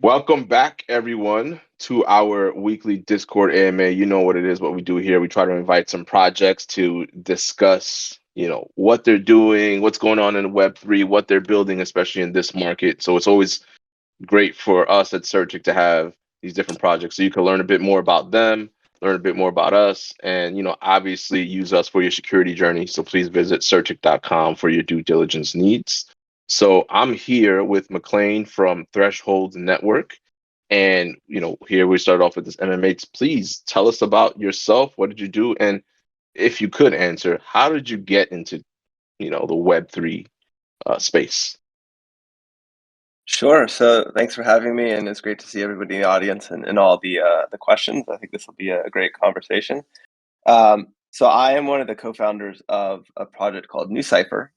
Welcome back, everyone, to our weekly Discord AMA. You know what it is, what we do here. We try to invite some projects to discuss, what they're doing, what's going on in Web3, what they're building, especially in this market. So it's always great for us at CertiK to have these different projects so you can learn a bit more about them, learn a bit more about us, and, obviously use us for your security journey. So please visit CertiK.com for your due diligence needs. So I'm here with McLean from Threshold Network. And, here we start off with this MMA. Please tell us about yourself. What did you do? And if you could answer, how did you get into, the Web3 space? Sure. So thanks for having me, and it's great to see everybody in the audience and all the questions. I think this will be a great conversation. So I am one of the co-founders of a project called NewCypher,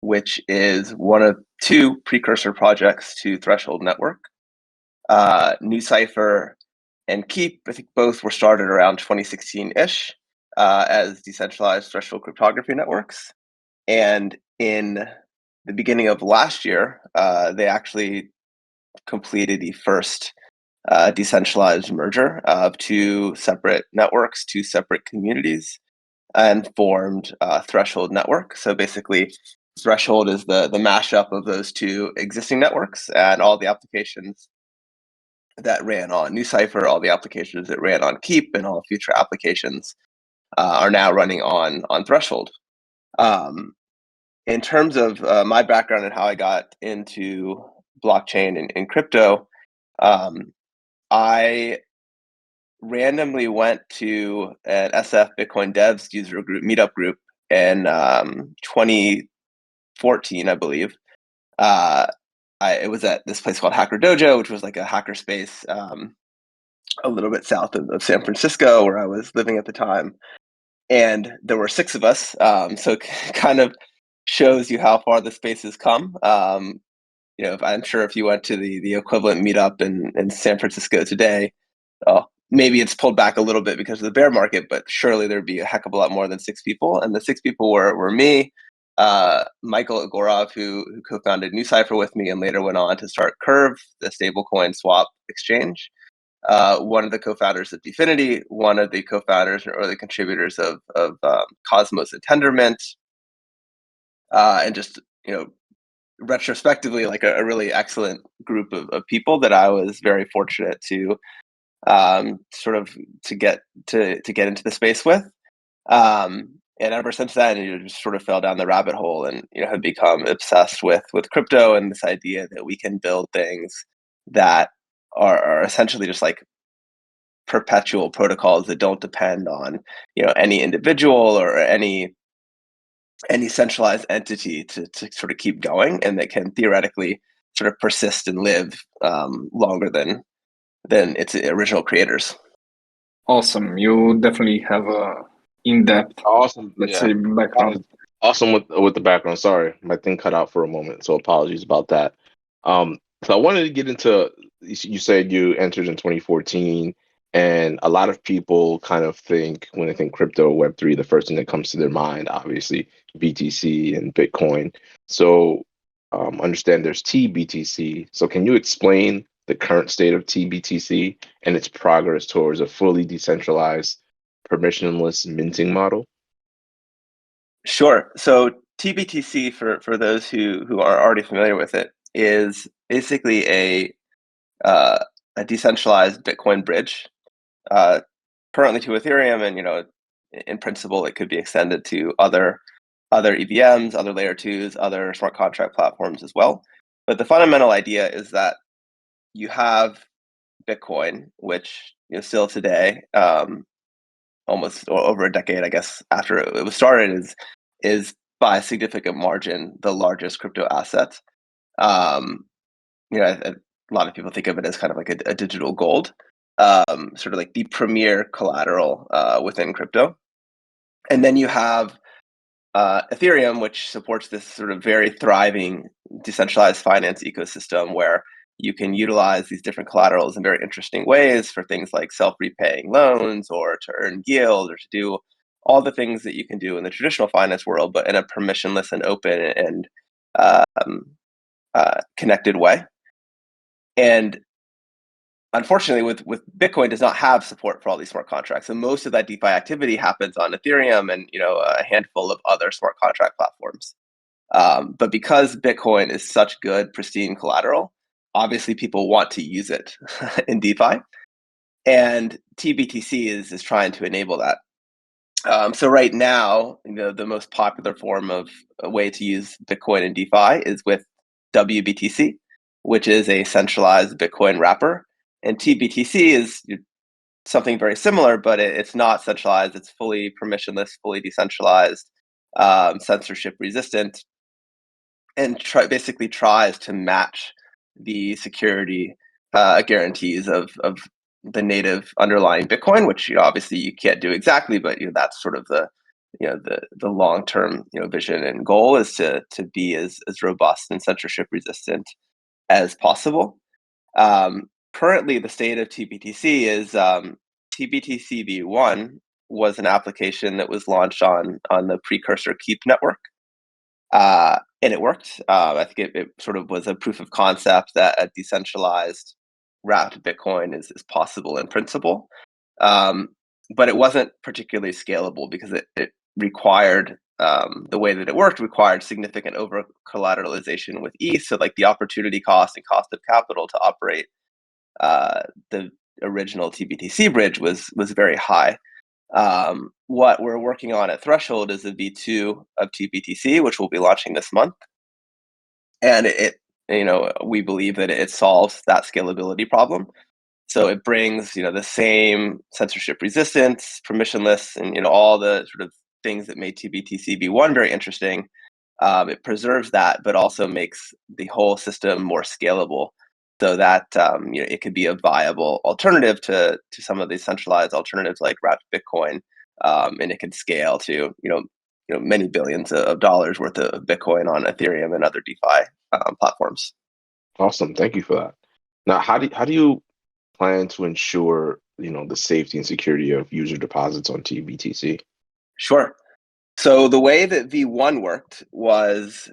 which is one of two precursor projects to Threshold Network. NewCypher and Keep, I think both were started around 2016-ish as decentralized threshold cryptography networks. And in the beginning of last year, they actually completed the first decentralized merger of two separate networks, two separate communities, and formed Threshold Network. So basically, Threshold is the mashup of those two existing networks, and all the applications that ran on NewCypher, all the applications that ran on Keep, and all future applications are now running on Threshold. In terms of my background and how I got into blockchain and crypto, I randomly went to an SF Bitcoin Devs user group meetup group in 2014, I believe. It was at this place called Hacker Dojo, which was like a hacker space a little bit south of San Francisco, where I was living at the time. And there were six of us, so it kind of shows you how far the space has come. I'm sure if you went to the equivalent meetup in San Francisco today, maybe it's pulled back a little bit because of the bear market, but surely there'd be a heck of a lot more than six people. And the six people were me, Michael Agorov, who co-founded NewCypher with me and later went on to start Curve, the stablecoin swap exchange. One of the co-founders of Dfinity, one of the co-founders and early contributors of Cosmos and Tendermint, and just retrospectively, like a really excellent group of people that I was very fortunate to get into the space with. And ever since then, just sort of fell down the rabbit hole and have become obsessed with crypto and this idea that we can build things that are essentially just like perpetual protocols that don't depend on any individual or any centralized entity to sort of keep going, and that can theoretically sort of persist and live longer than its original creators. Awesome. You definitely have a in-depth, Awesome. let's say, background. Awesome with the background. Sorry, my thing cut out for a moment, so apologies about that. So I wanted to get into, you said you entered in 2014, and a lot of people kind of think, when they think crypto or Web3, the first thing that comes to their mind, obviously, BTC and Bitcoin. So understand there's TBTC. So can you explain the current state of TBTC and its progress towards a fully decentralized, permissionless minting model? Sure. So TBTC, for those who are already familiar with it, is basically a decentralized Bitcoin bridge, currently to Ethereum, and in principle it could be extended to other EVMs, other layer twos, other smart contract platforms as well. But the fundamental idea is that you have Bitcoin, which still today, almost over a decade, I guess, after it was started, is by a significant margin the largest crypto asset. A lot of people think of it as kind of like a digital gold, sort of like the premier collateral within crypto. And then you have Ethereum, which supports this sort of very thriving decentralized finance ecosystem where you can utilize these different collaterals in very interesting ways for things like self-repaying loans or to earn yield or to do all the things that you can do in the traditional finance world, but in a permissionless and open and connected way. And unfortunately, with Bitcoin does not have support for all these smart contracts. And most of that DeFi activity happens on Ethereum and a handful of other smart contract platforms. But because Bitcoin is such good, pristine collateral, obviously people want to use it in DeFi. And TBTC is trying to enable that. So right now, the most popular form of a way to use Bitcoin in DeFi is with WBTC, which is a centralized Bitcoin wrapper. And TBTC is something very similar, but it's not centralized. It's fully permissionless, fully decentralized, censorship resistant, and basically tries to match the security guarantees of the native underlying Bitcoin, which obviously you can't do exactly, but that's sort of the long term vision and goal is to be as robust and censorship resistant as possible. Currently, the state of TBTC is TBTC v1 was an application that was launched on the precursor Keep network. And it worked. I think it sort of was a proof of concept that a decentralized wrapped Bitcoin is possible in principle. But it wasn't particularly scalable because it required the way that it worked required significant over collateralization with ETH. So like the opportunity cost and cost of capital to operate the original TBTC bridge was very high. What we're working on at Threshold is the V2 of TBTC, which we'll be launching this month. And we believe that it solves that scalability problem. So it brings, the same censorship resistance, permissionless, and, all the sort of things that made TBTC V1 very interesting. It preserves that, but also makes the whole system more scalable so that it could be a viable alternative to some of these centralized alternatives like wrapped Bitcoin, and it can scale to many billions of dollars worth of Bitcoin on Ethereum and other DeFi platforms. Awesome. Thank you for that. Now, how do you plan to ensure, the safety and security of user deposits on TBTC? Sure. So the way that V1 worked was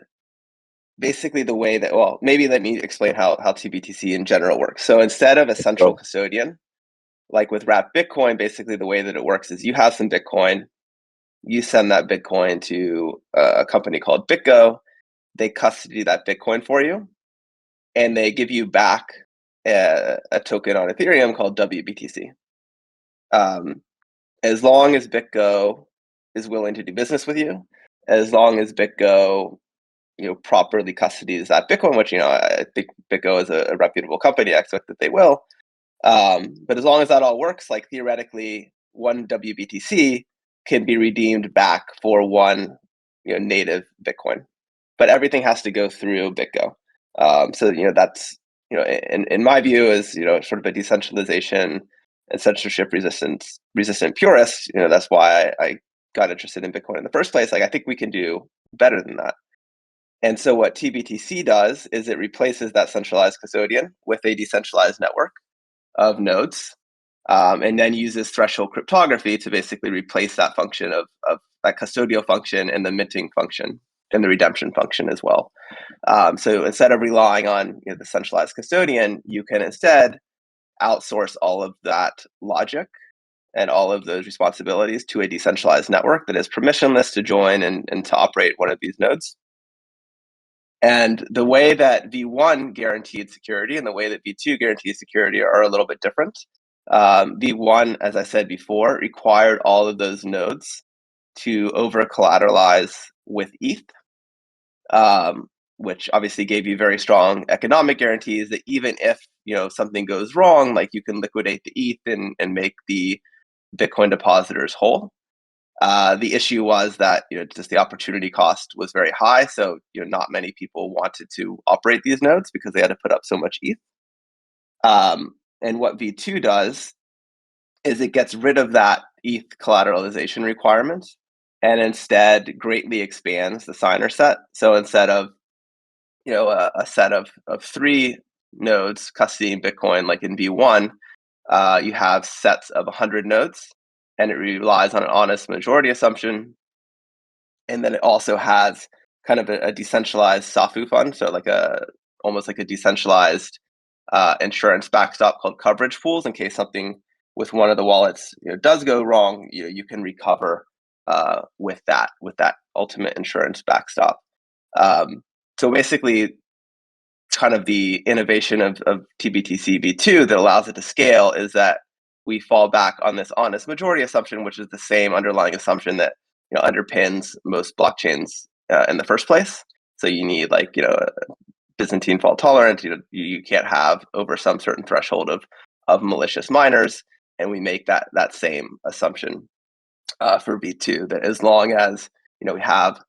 basically the way that, well, maybe let me explain how TBTC in general works. So instead of a central Oh, custodian, like with wrapped Bitcoin, basically the way that it works is you have some Bitcoin, you send that Bitcoin to a company called BitGo, they custody that Bitcoin for you, and they give you back a token on Ethereum called WBTC. Um, as long as BitGo is willing to do business with you, as long as BitGo properly custodies that Bitcoin, which I think BitGo is a reputable company, I expect that they will. But as long as that all works, like theoretically, one WBTC can be redeemed back for one native Bitcoin, but everything has to go through BitGo. So that's in my view is sort of a decentralization and censorship resistant purist. That's why I got interested in Bitcoin in the first place. Like I think we can do better than that. And so what TBTC does is it replaces that centralized custodian with a decentralized network of nodes, and then uses threshold cryptography to basically replace that function of that custodial function and the minting function and the redemption function as well. So instead of relying on the centralized custodian, you can instead outsource all of that logic and all of those responsibilities to a decentralized network that is permissionless to join and to operate one of these nodes. And the way that V1 guaranteed security and the way that V2 guarantees security are a little bit different. V1, as I said before, required all of those nodes to over collateralize with ETH, which obviously gave you very strong economic guarantees that even if something goes wrong, like you can liquidate the ETH and make the Bitcoin depositors whole. The issue was that just the opportunity cost was very high, so not many people wanted to operate these nodes because they had to put up so much ETH. And what V2 does is it gets rid of that ETH collateralization requirement and instead greatly expands the signer set. So instead of a set of three nodes custodying Bitcoin like in V1, you have sets of 100 nodes, and it relies on an honest majority assumption. And then it also has kind of a decentralized Safu fund, so like almost like a decentralized insurance backstop called coverage pools in case something with one of the wallets does go wrong. You can recover with that ultimate insurance backstop. So basically, kind of the innovation of TBTC v2 that allows it to scale is that we fall back on this honest majority assumption, which is the same underlying assumption that underpins most blockchains in the first place. So you need a Byzantine fault tolerance. You can't have over some certain threshold of malicious miners, and we make that same assumption for v2. That as long as we have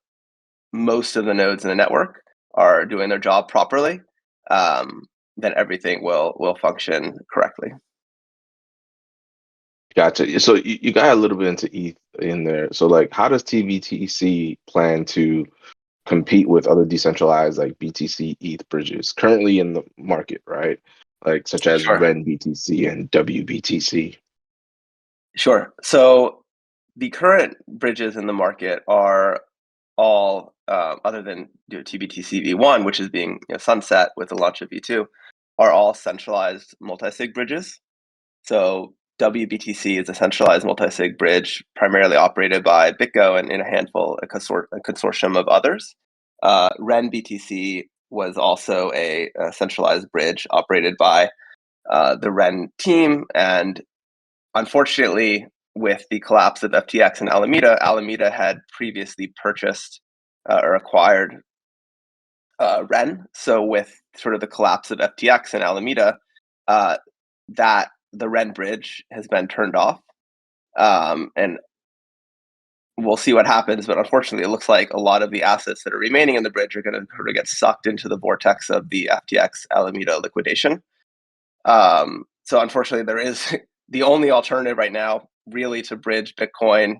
most of the nodes in the network are doing their job properly, then everything will function correctly. Gotcha. So you got a little bit into ETH in there. So like, how does TBTC plan to compete with other decentralized like BTC ETH bridges currently in the market, right? Like such as Sure. REN BTC and WBTC. Sure. So the current bridges in the market are all, other than TBTC v1, which is being sunset with the launch of v2, are all centralized multi-sig bridges. So WBTC is a centralized multi-sig bridge primarily operated by BitGo and in a consortium of others. REN BTC was also a centralized bridge operated by the REN team, and unfortunately, with the collapse of FTX and Alameda had previously purchased or acquired REN. So with sort of the collapse of FTX and Alameda, that the REN bridge has been turned off, and we'll see what happens. But unfortunately, it looks like a lot of the assets that are remaining in the bridge are going to sort of get sucked into the vortex of the FTX Alameda liquidation. So unfortunately, there is the only alternative right now, really, to bridge Bitcoin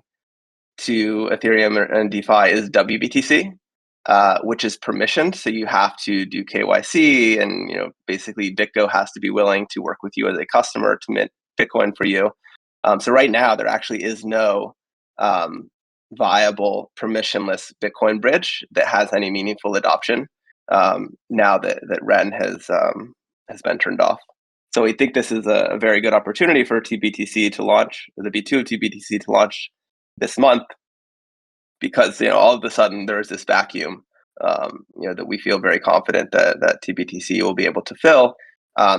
to Ethereum and DeFi is WBTC, which is permissioned. So you have to do KYC, and basically BitGo has to be willing to work with you as a customer to mint Bitcoin for you. So right now there actually is no viable permissionless Bitcoin bridge that has any meaningful adoption now that REN has been turned off. So we think this is a very good opportunity for TBTC to launch, or the V2 of TBTC to launch this month, because all of a sudden there is this vacuum that we feel very confident that TBTC will be able to fill.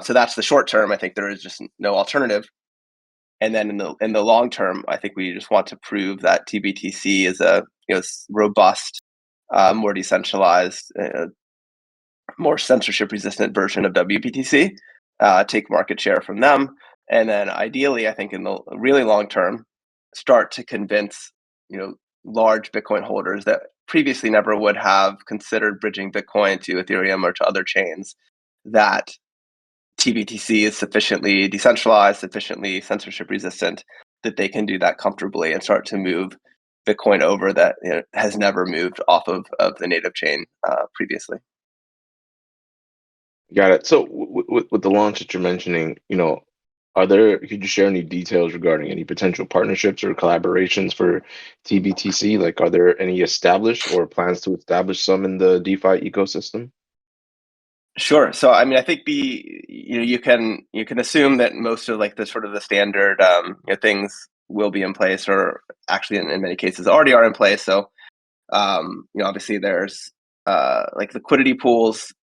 So that's the short term. I think there is just no alternative. And then in the long term, I think we just want to prove that TBTC is a robust, more decentralized, more censorship resistant version of WBTC. Take market share from them, and then ideally, I think in the really long term, start to convince large Bitcoin holders that previously never would have considered bridging Bitcoin to Ethereum or to other chains, that TBTC is sufficiently decentralized, sufficiently censorship resistant, that they can do that comfortably and start to move Bitcoin over that has never moved off of the native chain previously. Got it. So with the launch that you're mentioning, could you share any details regarding any potential partnerships or collaborations for TBTC? Like, are there any established or plans to establish some in the DeFi ecosystem? Sure. So I mean, I think you can assume that most of the sort of the standard things will be in place, or actually in many cases already are in place. So obviously there's liquidity pools,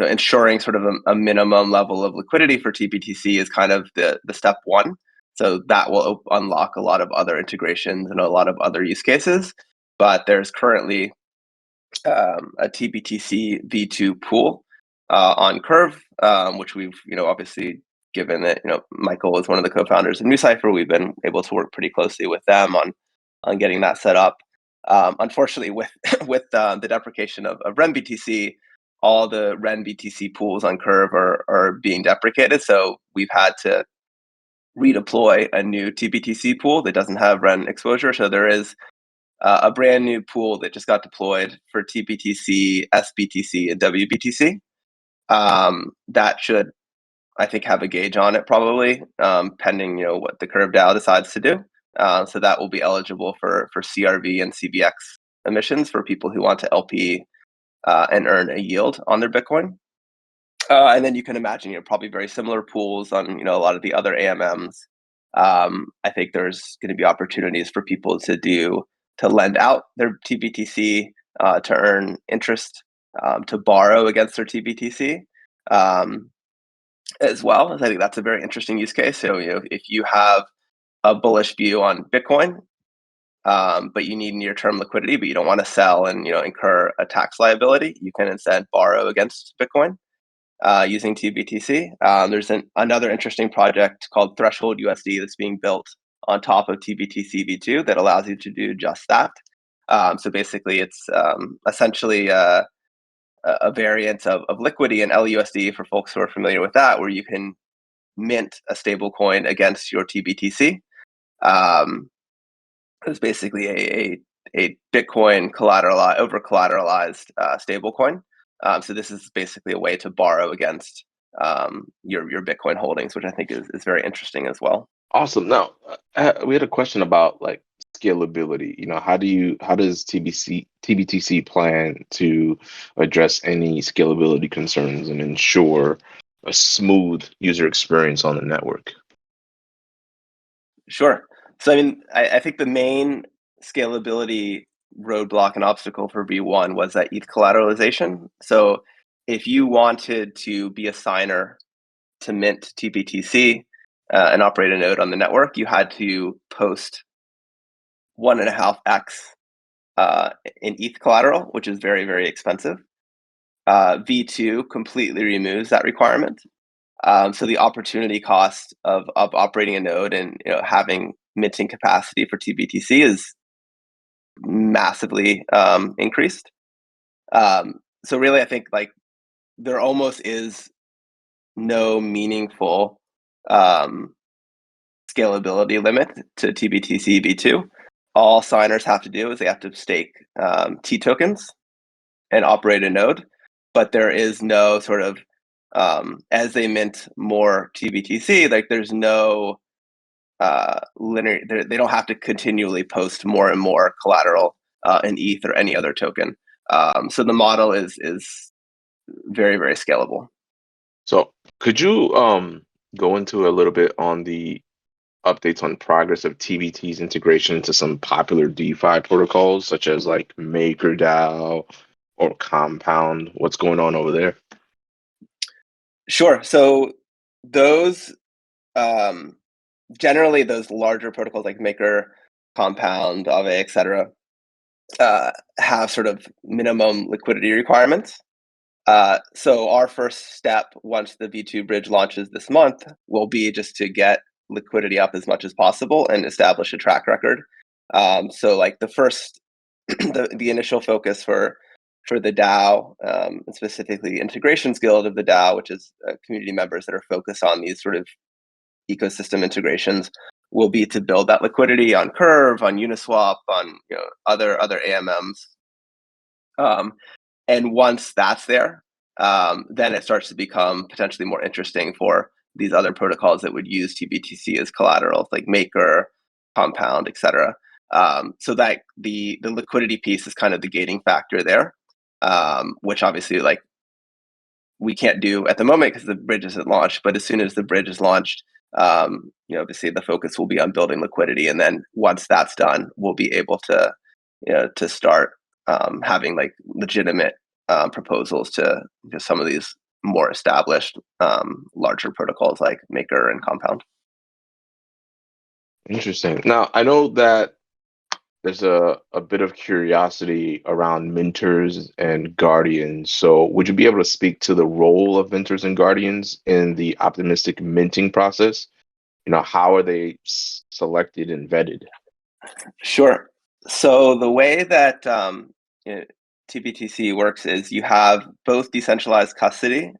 ensuring sort of a minimum level of liquidity for TBTC is kind of the step one. So that will unlock a lot of other integrations and a lot of other use cases. But there's currently a TBTC V2 pool on Curve, which we've obviously, given that Michael is one of the co-founders of NewCypher, we've been able to work pretty closely with them on getting that set up. Unfortunately, with the deprecation of REN BTC, all the REN BTC pools on Curve are being deprecated. So we've had to redeploy a new TBTC pool that doesn't have REN exposure. So there is a brand new pool that just got deployed for TBTC, SBTC, and WBTC. That should, I think, have a gauge on it probably, pending what the Curve DAO decides to do. So that will be eligible for CRV and CBX emissions for people who want to LP and earn a yield on their Bitcoin. And then you can imagine, probably very similar pools on, a lot of the other AMMs. I think there's going to be opportunities for people to lend out their TBTC, to earn interest, to borrow against their TBTC, as well. I think that's a very interesting use case. So, if you have a bullish view on Bitcoin, but you need near-term liquidity, but you don't want to sell and incur a tax liability, you can instead borrow against Bitcoin, using TBTC. There's another interesting project called Threshold USD that's being built on top of TBTC v2 that allows you to do just that. So basically, it's essentially a variant of Liquidity and LUSD, for folks who are familiar with that, where you can mint a stable coin against your TBTC. It's basically a Bitcoin over collateralized stable coin. So this is basically a way to borrow against your Bitcoin holdings, which I think is very interesting as well. Awesome. Now, we had a question about like scalability. How does TBTC plan to address any scalability concerns and ensure a smooth user experience on the network? Sure. So, I think the main scalability roadblock and obstacle for V1 was that ETH collateralization. So, if you wanted to be a signer to mint TBTC, and operate a node on the network, you had to post 1.5x in ETH collateral, which is very, very expensive. V2 completely removes that requirement. So the opportunity cost of operating a node and having minting capacity for TBTC is massively increased. So really, I think like there almost is no meaningful scalability limit to TBTC v2. All signers have to do is they have to stake T tokens and operate a node, but there is no sort of as they mint more TBTC, like there's no linear. They don't have to continually post more and more collateral in ETH or any other token. So the model is very, very scalable. So could you go into a little bit on the updates on progress of TBT's integration into some popular DeFi protocols, such as like MakerDAO or Compound? What's going on over there? Sure. So those generally those larger protocols like Maker, Compound, Aave, etc., have sort of minimum liquidity requirements. So our first step once the V2 bridge launches this month will be just to get liquidity up as much as possible and establish a track record. So like the first, the initial focus for the DAO, and specifically the Integrations Guild of the DAO, which is community members that are focused on these sort of ecosystem integrations, will be to build that liquidity on Curve, on Uniswap, on other AMMs. And once that's there, then it starts to become potentially more interesting for these other protocols that would use TBTC as collateral, like Maker, Compound, etc. So that the liquidity piece is kind of the gating factor there, which obviously like we can't do at the moment because the bridge isn't launched. But as soon as the bridge is launched, obviously the focus will be on building liquidity, and then once that's done, we'll be able to to start having like legitimate proposals to some of these more established larger protocols like Maker and Compound. Interesting. Now, I know that there's a bit of curiosity around mentors and guardians. So, would you be able to speak to the role of mentors and guardians in the optimistic minting process? How are they selected and vetted? Sure. So the way that TBTC works is you have both decentralized custody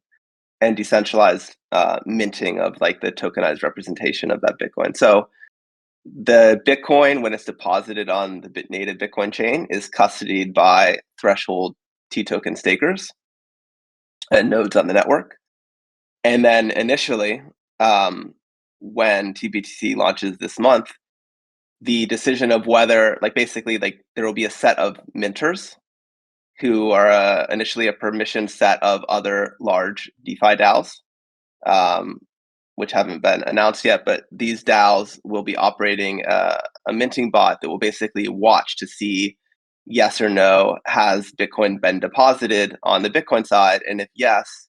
and decentralized minting of like the tokenized representation of that Bitcoin. So the Bitcoin, when it's deposited on the native Bitcoin chain, is custodied by threshold T token stakers and nodes on the network. And then initially, when TBTC launches this month, the decision of whether, like basically, like there will be a set of minters who are initially a permission set of other large DeFi DAOs, which haven't been announced yet. But these DAOs will be operating a minting bot that will basically watch to see yes or no, has Bitcoin been deposited on the Bitcoin side? And if yes,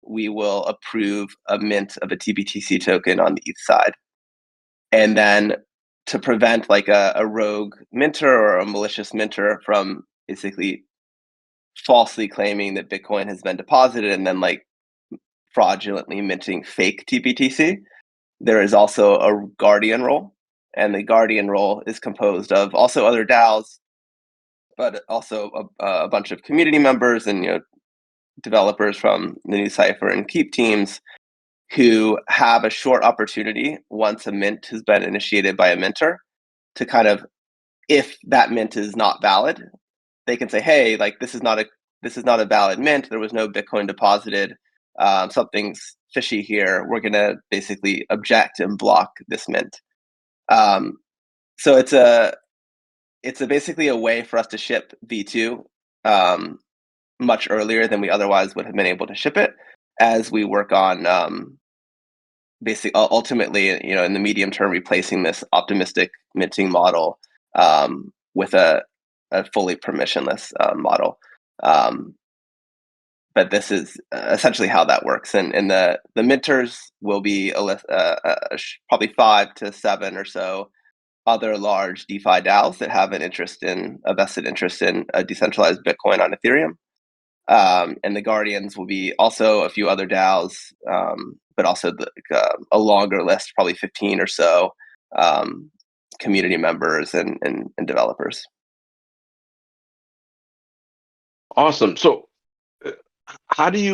we will approve a mint of a TBTC token on the ETH side. And then to prevent like a rogue minter or a malicious minter from basically falsely claiming that Bitcoin has been deposited and then like fraudulently minting fake TBTC, there is also a guardian role. And the guardian role is composed of also other DAOs, but also a bunch of community members and developers from the new Cypher and Keep teams who have a short opportunity once a mint has been initiated by a minter to kind of, if that mint is not valid, they can say, hey, like this is not a valid mint. There was no Bitcoin deposited. Something's fishy here. We're going to basically object and block this mint. So it's basically a way for us to ship V2 much earlier than we otherwise would have been able to ship it, as we work on basically ultimately, in the medium term, replacing this optimistic minting model with a fully permissionless model. But this is essentially how that works. And the minters will be probably 5 to 7 or so other large DeFi DAOs that have a vested interest in a decentralized Bitcoin on Ethereum. And the guardians will be also a few other DAOs, but also a longer list, probably 15 or so community members and developers. Awesome. So, how does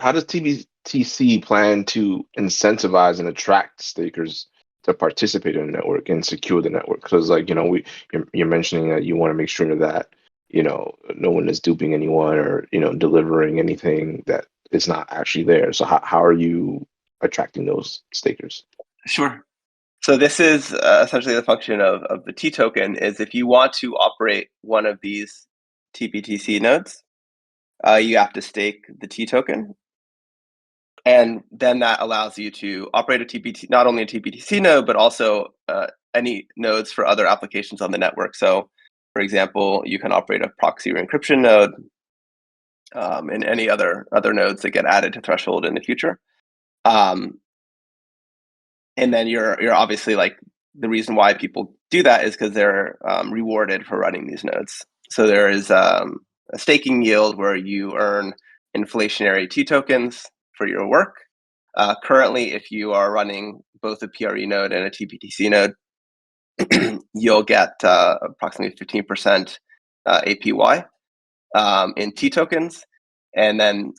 TBTC plan to incentivize and attract stakers to participate in the network and secure the network? Because, like, you're mentioning that you want to make sure that no one is duping anyone or delivering anything that is not actually there. So, how are you attracting those stakers? Sure. So this is essentially the function of the T token. Is if you want to operate one of these TBTC nodes, you have to stake the T token. And then that allows you to operate not only a TBTC node, but also any nodes for other applications on the network. So, for example, you can operate a proxy or encryption node and any other nodes that get added to Threshold in the future. And then you're obviously like, the reason why people do that is because they're rewarded for running these nodes. So there is a staking yield where you earn inflationary T tokens for your work. Currently, if you are running both a PRE node and a TBTC node, you'll get approximately 15% APY in T tokens, and then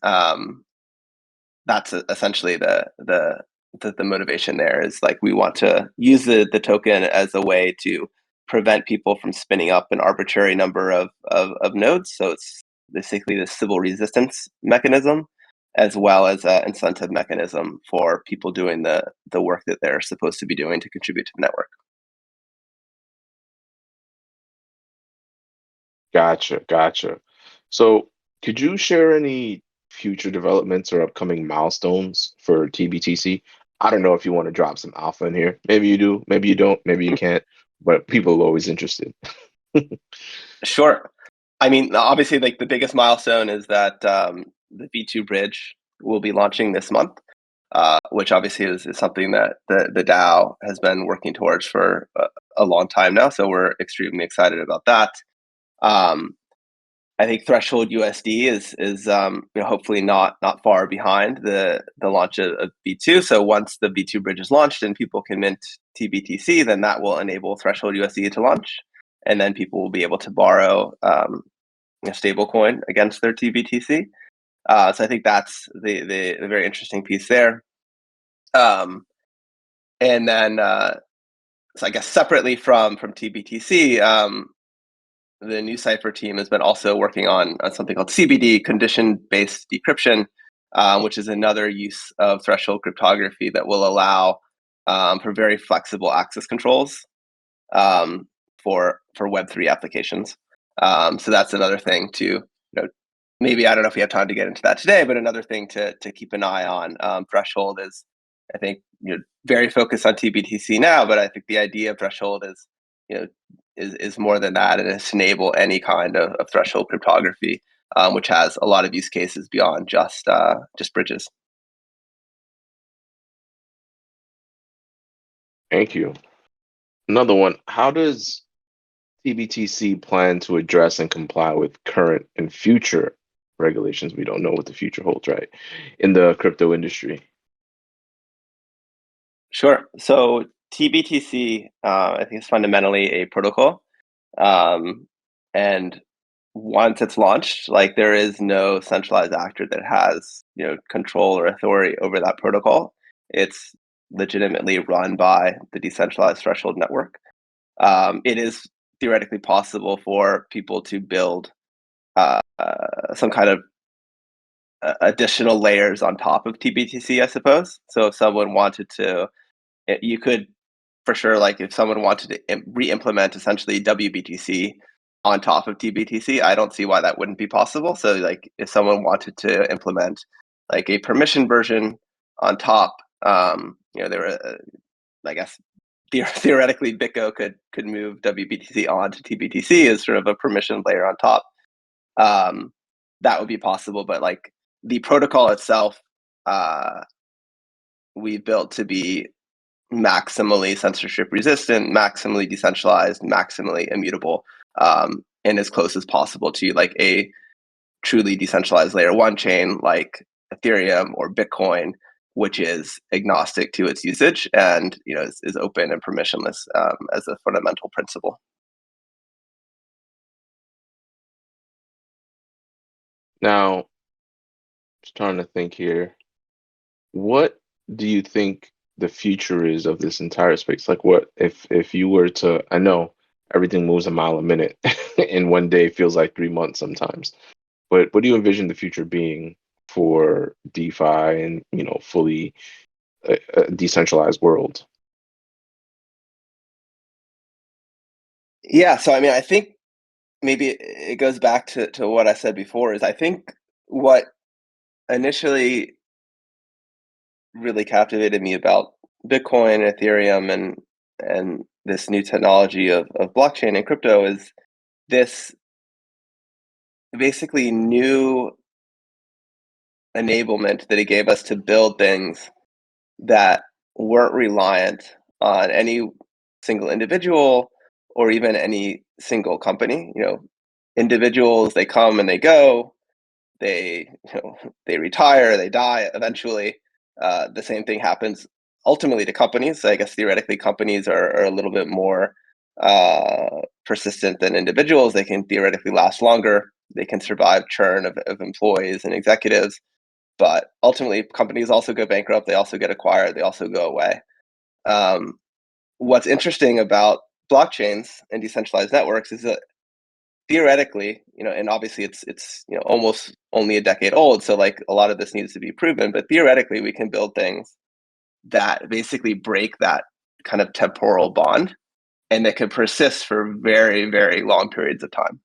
that's essentially the motivation. There is like, we want to use the token as a way to prevent people from spinning up an arbitrary number of nodes. So it's basically the civil resistance mechanism, as well as an incentive mechanism for people doing the work that they're supposed to be doing to contribute to the network. Gotcha. So, could you share any future developments or upcoming milestones for TBTC? I don't know if you want to drop some alpha in here. Maybe you do, maybe you don't, maybe you can't, but people are always interested. Sure. I mean, obviously, like the biggest milestone is that the V2 bridge will be launching this month, which obviously is something that the DAO has been working towards for a long time now. So we're extremely excited about that. I think Threshold USD is hopefully not far behind the launch of V2. So once the V2 bridge is launched and people can mint TBTC, then that will enable Threshold USD to launch, and then people will be able to borrow a stablecoin against their TBTC. So I think that's the very interesting piece there. And then, so I guess separately from TBTC, the new Cypher team has been also working on something called CBD, condition-based decryption, which is another use of threshold cryptography that will allow for very flexible access controls for Web3 applications. So that's another thing to, maybe, I don't know if we have time to get into that today, but another thing to keep an eye on. Threshold is, I think, very focused on TBTC now, but I think the idea of Threshold is, is more than that, and it's to enable any kind of threshold cryptography, which has a lot of use cases beyond just bridges. Thank you. Another one. How does TBTC plan to address and comply with current and future regulations? We don't know what the future holds, right? In the crypto industry. Sure. So TBTC, I think, is fundamentally a protocol, and once it's launched, like, there is no centralized actor that has, control or authority over that protocol. It's legitimately run by the decentralized threshold network. It is theoretically possible for people to build some kind of additional layers on top of TBTC, I suppose. So if someone wanted to, you could, for sure, like, if someone wanted to re-implement essentially WBTC on top of TBTC, I don't see why that wouldn't be possible. So, like, if someone wanted to implement like a permission version on top, there were, I guess, theoretically, BitGo could move WBTC onto TBTC as sort of a permission layer on top. That would be possible, but, like, the protocol itself, uh, we built to be maximally censorship resistant, maximally decentralized, maximally immutable, and as close as possible to, like, a truly decentralized layer one chain like Ethereum or Bitcoin, which is agnostic to its usage and, is open and permissionless, as a fundamental principle. Now, just trying to think here. What do you think the future is of this entire space? Like, what if you were to, I know everything moves a mile a minute, and one day feels like 3 months sometimes. But what do you envision the future being for DeFi and, fully decentralized world? Yeah, so I mean, I think maybe it goes back to what I said before. Is, I think, what initially really captivated me about Bitcoin, Ethereum, and this new technology of blockchain and crypto is this basically new enablement that it gave us to build things that weren't reliant on any single individual or even any single company. Individuals, they come and they go, they they retire, they die eventually. The same thing happens ultimately to companies. So I guess theoretically companies are a little bit more persistent than individuals. They can theoretically last longer. They can survive churn of employees and executives. But ultimately, companies also go bankrupt. They also get acquired. They also go away. Um, what's interesting about blockchains and decentralized networks is that theoretically, and obviously it's almost only a decade old, so, like, a lot of this needs to be proven. But theoretically, we can build things that basically break that kind of temporal bond, and that could persist for very, very long periods of time.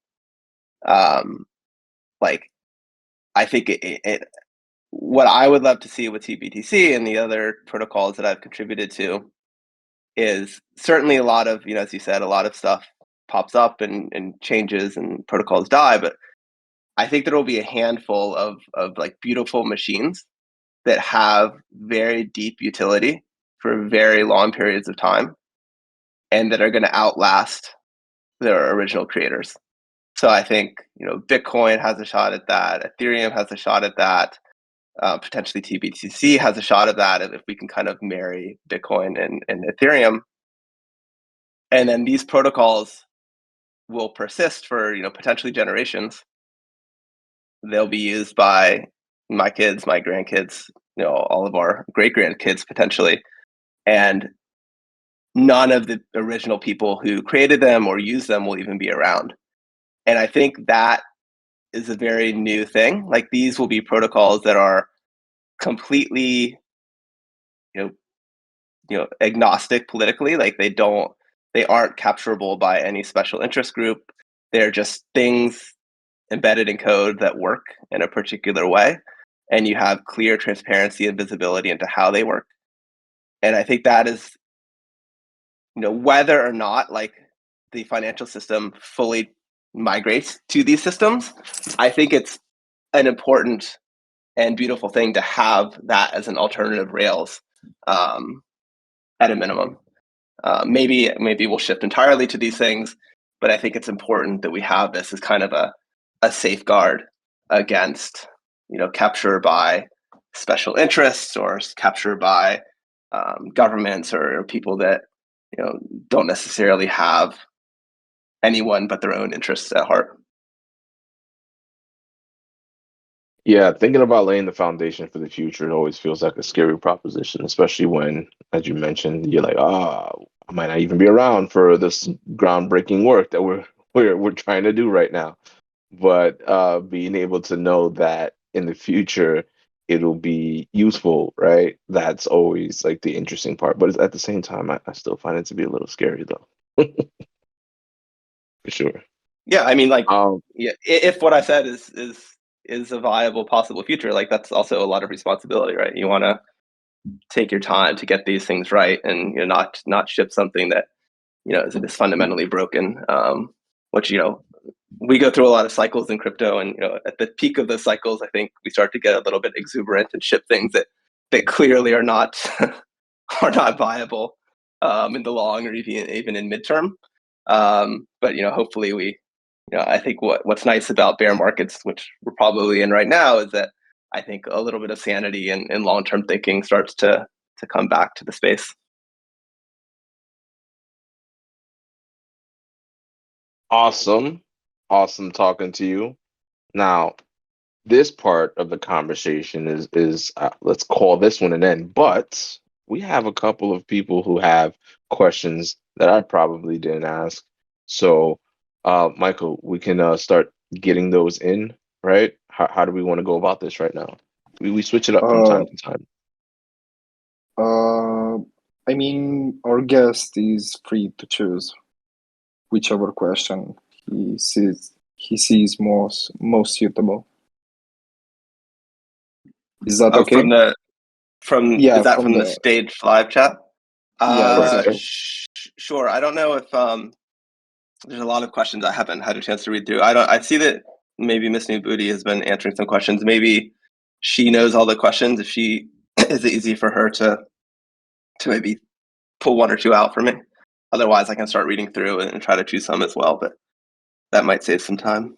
Um, like, I think what I would love to see with TBTC and the other protocols that I've contributed to is certainly a lot of, as you said, a lot of stuff pops up and changes and protocols die. But I think there will be a handful of like beautiful machines that have very deep utility for very long periods of time, and that are going to outlast their original creators. So I think, Bitcoin has a shot at that. Ethereum has a shot at that. Potentially TBTC has a shot at that if we can kind of marry Bitcoin and Ethereum. And then these protocols will persist for, potentially generations. They'll be used by my kids, my grandkids, all of our great grandkids potentially. And none of the original people who created them or used them will even be around. And I think that is a very new thing. Like, these will be protocols that are completely, you know, agnostic politically. Like, they aren't capturable by any special interest group. They're just things embedded in code that work in a particular way, and you have clear transparency and visibility into how they work. And I think that is, whether or not like the financial system fully migrates to these systems, I think it's an important and beautiful thing to have that as an alternative rails, at a minimum. Maybe we'll shift entirely to these things, but I think it's important that we have this as kind of a safeguard against capture by special interests or capture by governments or people that don't necessarily have anyone but their own interests at heart. Yeah, thinking about laying the foundation for the future, it always feels like a scary proposition, especially when, as you mentioned, you're like, I might not even be around for this groundbreaking work that we're trying to do right now. But being able to know that in the future it'll be useful, right? That's always like the interesting part. But at the same time, I still find it to be a little scary though. For sure. Yeah, I mean, like, Um, yeah, if what I said is a viable possible future, like that's also a lot of responsibility, right? You want to take your time to get these things right, and not ship something that is fundamentally broken. Which we go through a lot of cycles in crypto, and at the peak of those cycles, I think we start to get a little bit exuberant and ship things that clearly are not are not viable in the long or even in midterm. But hopefully I think what's nice about bear markets, which we're probably in right now, is that I think a little bit of sanity and long-term thinking starts to come back to the space. awesome. Awesome talking to you. Now, this part of the conversation is let's call this one an end, but we have a couple of people who have questions that I probably didn't ask. So, Michael, we can start getting those in, right? How do we want to go about this right now? We switch it up from Uh, time to time. uh, I mean, our guest is free to choose whichever question he sees most suitable. Is that Oh, okay? is Yeah, that from from the the stage live chat? yeah, Correct. exactly. Sure. I don't know if there's a lot of questions I haven't had a chance to read through. I see that maybe Miss New Booty has been answering some questions. Maybe she knows all the questions. If she is it easy for her to maybe pull one or two out for me? Otherwise, I can start reading through and try to choose some as well. But that might save some time.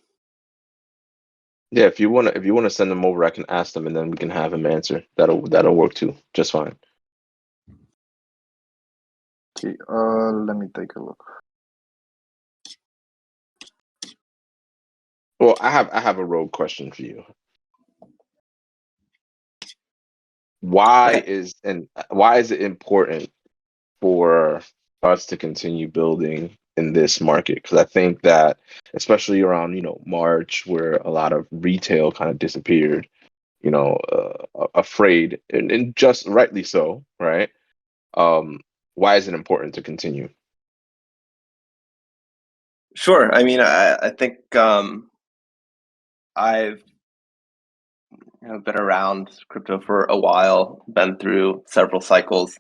Yeah, if you wanna send them over, I can ask them and then we can have him answer. That'll work too, just fine. Okay, let me take a look. Well, I have a rogue question for you. Okay. Why is it important for us to continue building in this market? Because I think that especially around March, where a lot of retail kind of disappeared, afraid and just rightly so, right? Why is it important to continue? Sure. I mean, I think I've been around crypto for a while, been through several cycles,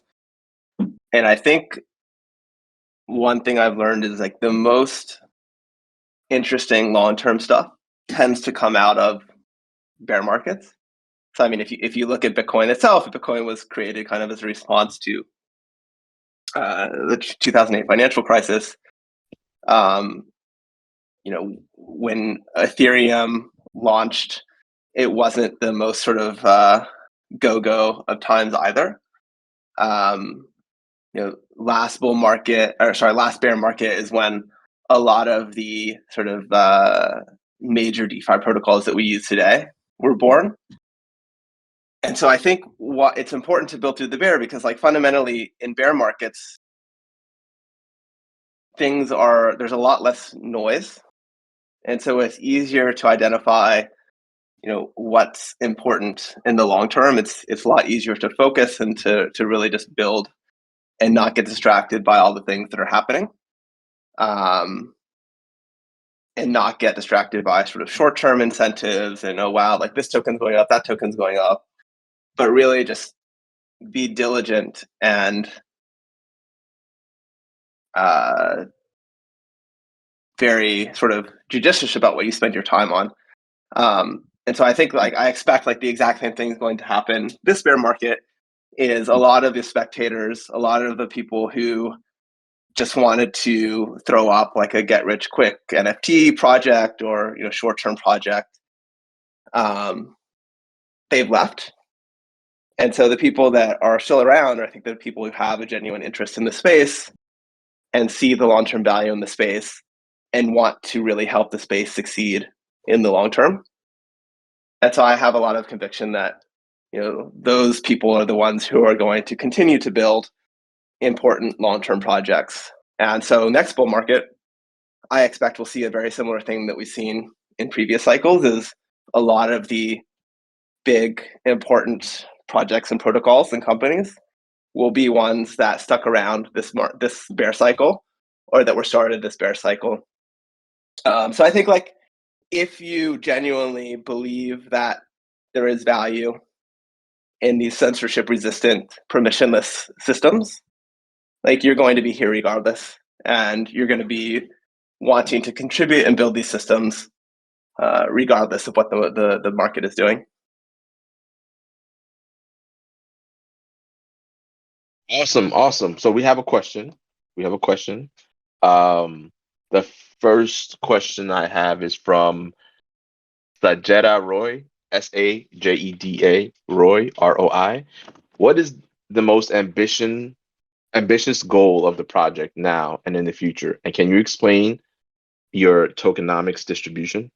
and I think one thing I've learned is like the most interesting long-term stuff tends to come out of bear markets. So I mean, if you look at Bitcoin itself, Bitcoin was created kind of as a response to the 2008 financial crisis. Um, when Ethereum launched, it wasn't the most sort of go-go of times either. Um, last bear market is when a lot of the sort of major DeFi protocols that we use today were born. And so I think what it's important to build through the bear, because like fundamentally in bear markets, there's a lot less noise. And so it's easier to identify, what's important in the long term. It's a lot easier to focus and to really just build and not get distracted by all the things that are happening. Um, and not get distracted by sort of short-term incentives and, oh wow, like this token's going up, that token's going up, but really just be diligent and very sort of judicious about what you spend your time on. And so I think like I expect like the exact same thing is going to happen. This bear market is a lot of the spectators, a lot of the people who just wanted to throw up like a get rich quick NFT project or short-term project. They've left. And so the people that are still around are, I think, the people who have a genuine interest in the space and see the long-term value in the space and want to really help the space succeed in the long term. And so I have a lot of conviction that those people are the ones who are going to continue to build important long-term projects. And so next bull market, I expect we'll see a very similar thing that we've seen in previous cycles, is a lot of the big important projects and protocols and companies will be ones that stuck around this bear cycle, or that were started this bear cycle. So I think like if you genuinely believe that there is value in these censorship resistant permissionless systems, like you're going to be here regardless, and you're going to be wanting to contribute and build these systems regardless of what the market is doing. Awesome. So we have a question. The first question I have is from Sajeda Roy, Sajeda Roy, ROI. What is the most ambitious goal of the project now and in the future? And can you explain your tokenomics distribution?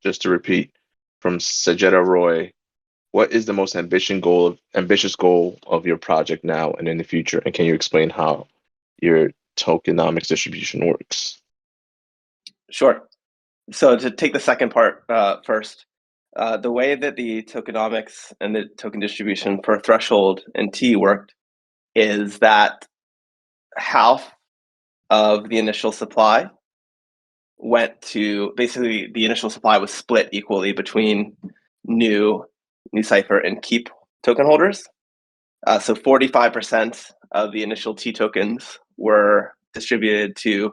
Just to repeat, from Sajeda Roy, what is the most ambitious goal of your project now and in the future? And can you explain how your tokenomics distribution works? Sure. So to take the second part first, the way that the tokenomics and the token distribution for Threshold and T worked is that half of the initial supply went to, basically the initial supply was split equally between new Cipher and Keep token holders. So 45% of the initial T tokens were distributed to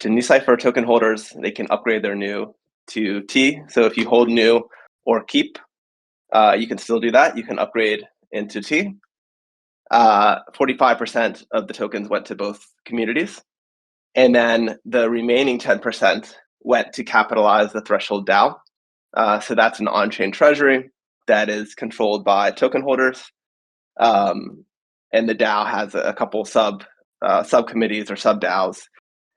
new Cipher token holders. They can upgrade their new to T. So if you hold new or Keep, you can still do that. You can upgrade into T. 45% of the tokens went to both communities. And then the remaining 10% went to capitalize the Threshold DAO. So that's an on-chain treasury that is controlled by token holders. And the DAO has a couple subcommittees or sub DAOs,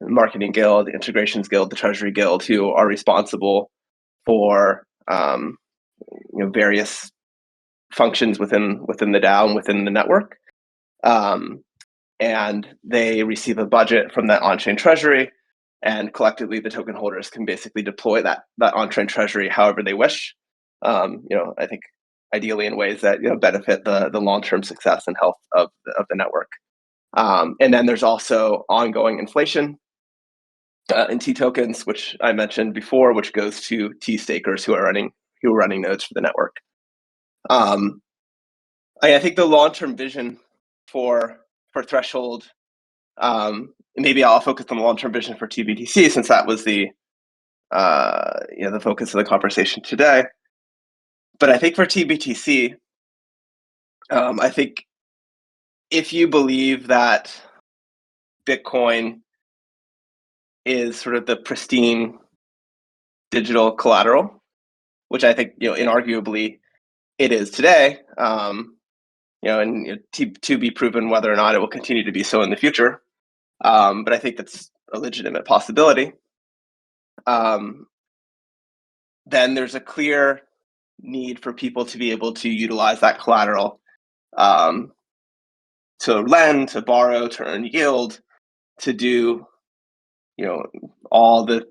the Marketing Guild, the Integrations Guild, the Treasury Guild, who are responsible for various functions within the DAO and within the network. And they receive a budget from that on-chain treasury, and collectively the token holders can basically deploy that on-chain treasury however they wish. I think ideally in ways that benefit the long-term success and health of the network. And then there's also ongoing inflation in T tokens, which I mentioned before, which goes to T stakers who are running nodes for the network. I think the long-term vision for Threshold, maybe I'll focus on the long-term vision for TBTC, since that was the focus of the conversation today. But I think for TBTC, I think if you believe that Bitcoin is sort of the pristine digital collateral, which I think inarguably it is today, and to be proven whether or not it will continue to be so in the future. But I think that's a legitimate possibility. Then there's a clear need for people to be able to utilize that collateral to lend, to borrow, to earn yield, to do all the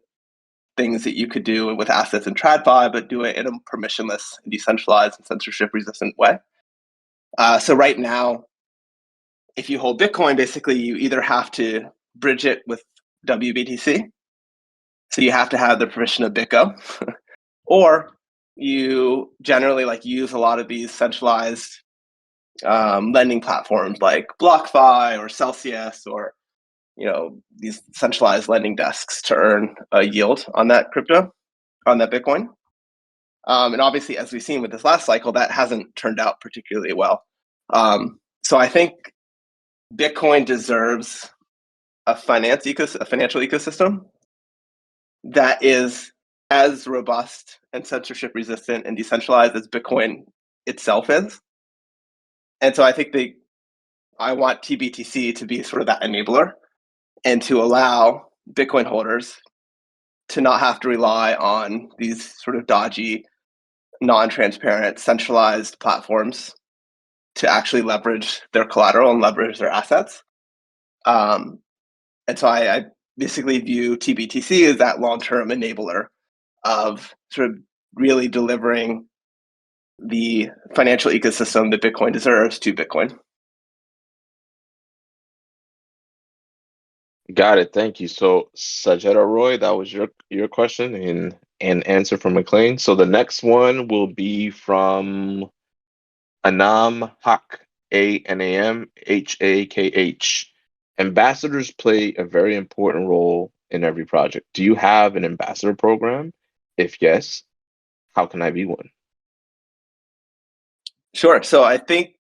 things that you could do with assets in TradFi, but do it in a permissionless, decentralized, and censorship-resistant way. So right now, if you hold Bitcoin, basically you either have to bridge it with WBTC, so you have to have the permission of BitGo, or you generally use a lot of these centralized lending platforms like BlockFi or Celsius, or these centralized lending desks to earn a yield on that crypto, on that Bitcoin. And obviously, as we've seen with this last cycle, that hasn't turned out particularly well. So I think Bitcoin deserves a financial ecosystem that is as robust and censorship resistant and decentralized as Bitcoin itself is. And so I think I want TBTC to be sort of that enabler, and to allow Bitcoin holders to not have to rely on these sort of dodgy, non-transparent, centralized platforms to actually leverage their collateral and leverage their assets. And so I basically view TBTC as that long-term enabler of sort of really delivering the financial ecosystem that Bitcoin deserves to Bitcoin. Got it. Thank you. So, Sajeta Roy, that was your question and an answer from McLean. So the next one will be from Anam Haq, ANAMHAKH. Ambassadors play a very important role in every project. Do you have an ambassador program? If yes, how can I be one? Sure. So I think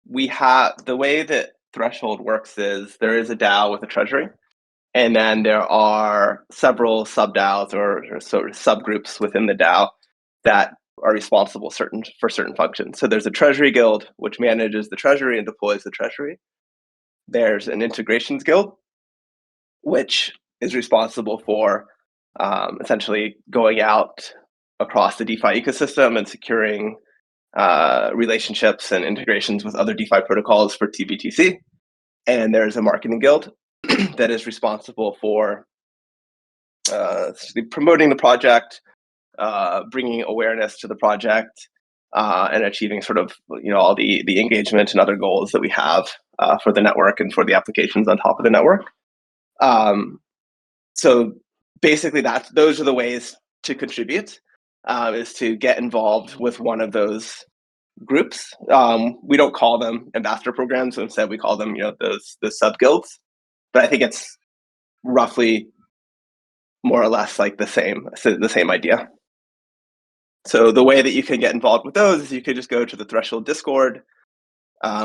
we have, the way that Threshold works is there is a DAO with a treasury, and then there are several sub-DAOs or sort of subgroups within the DAO that are responsible for certain functions. So there's a treasury guild, which manages the treasury and deploys the treasury. There's an integrations guild, which is responsible for essentially going out across the DeFi ecosystem and securing relationships and integrations with other DeFi protocols for TBTC. And there's a marketing guild that is responsible for promoting the project, bringing awareness to the project, and achieving sort of all the engagement and other goals that we have for the network and for the applications on top of the network. So basically, those are the ways to contribute, is to get involved with one of those groups. We don't call them ambassador programs, so instead we call them those sub guilds. But I think it's roughly more or less like the same idea. So the way that you can get involved with those is you could just go to the Threshold Discord,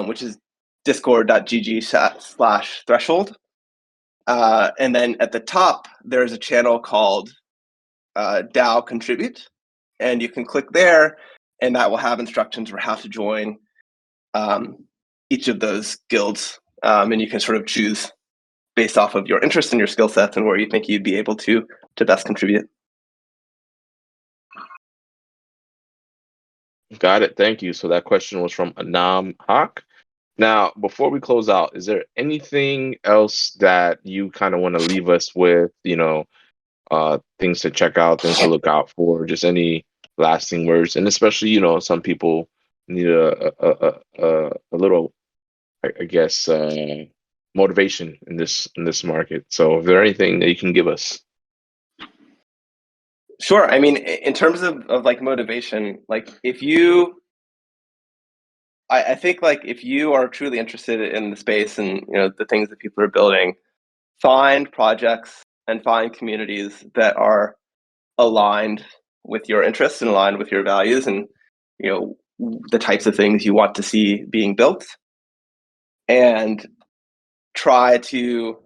which is discord.gg/threshold. And then at the top, there's a channel called DAO Contribute. And you can click there, and that will have instructions for how to join each of those guilds. And you can sort of choose based off of your interest and your skill sets and where you think you'd be able to best contribute. Got it. Thank you. So that question was from Anam Haq. Now, before we close out, is there anything else that you kind of want to leave us with, things to check out, things to look out for, just any lasting words? And especially, some people need a little, I guess, motivation in this market. So if there's anything that you can give us. Sure. I mean, in terms of motivation, I think if you are truly interested in the space and the things that people are building, find projects and find communities that are aligned with your interests and aligned with your values and the types of things you want to see being built, and try to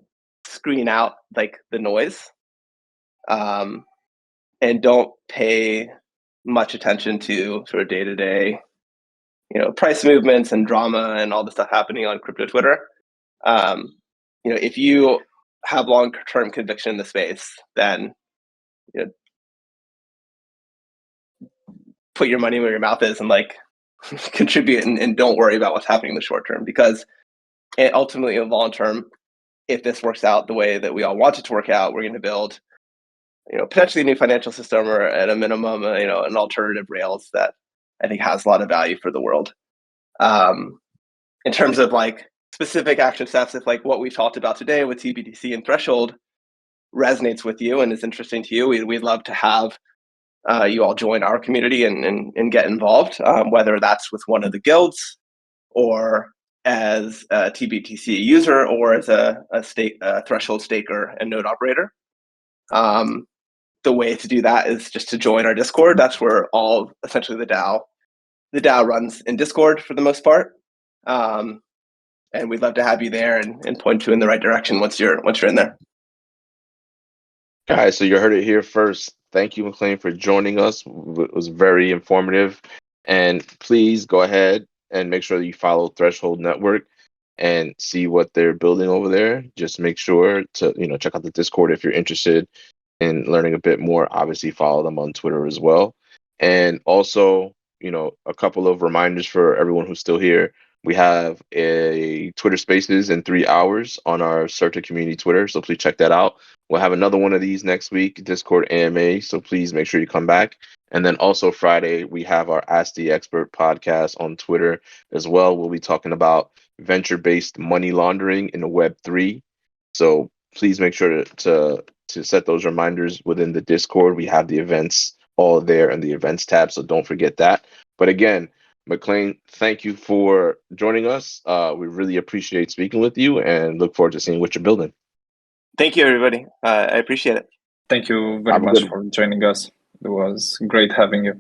screen out the noise, and don't pay much attention to sort of day-to-day price movements and drama and all the stuff happening on crypto Twitter. If you have long-term conviction in the space, then put your money where your mouth is and contribute, and don't worry about what's happening in the short term, because ultimately in the long term, if this works out the way that we all want it to work out, we're going to build potentially a new financial system, or at a minimum, an alternative rails that I think has a lot of value for the world. In terms of like specific action steps, if like what we've talked about today with TBTC and Threshold resonates with you and is interesting to you, we'd love to have you all join our community and get involved, whether that's with one of the guilds, or as a TBTC user, or as a Threshold staker and node operator. The way to do that is just to join our Discord. That's where all essentially the DAO runs in Discord for the most part. And we'd love to have you there and point you in the right direction once you're in there. Guys, so you heard it here first. Thank you, McLean, for joining us. It was very informative. And please go ahead and make sure that you follow Threshold Network and see what they're building over there. Just make sure to, check out the Discord if you're interested in learning a bit more. Obviously, follow them on Twitter as well. And also, a couple of reminders for everyone who's still here. We have a Twitter Spaces in 3 hours on our CertiK community Twitter, so please check that out. We'll have another one of these next week, Discord AMA, so please make sure you come back. And then also Friday, we have our Ask the Expert podcast on Twitter as well. We'll be talking about venture-based money laundering in the Web3. So please make sure to set those reminders within the Discord. We have the events all there in the events tab, so don't forget that. But again, McLean, thank you for joining us. We really appreciate speaking with you and look forward to seeing what you're building. Thank you, everybody. I appreciate it. Thank you very much for joining us. It was great having you.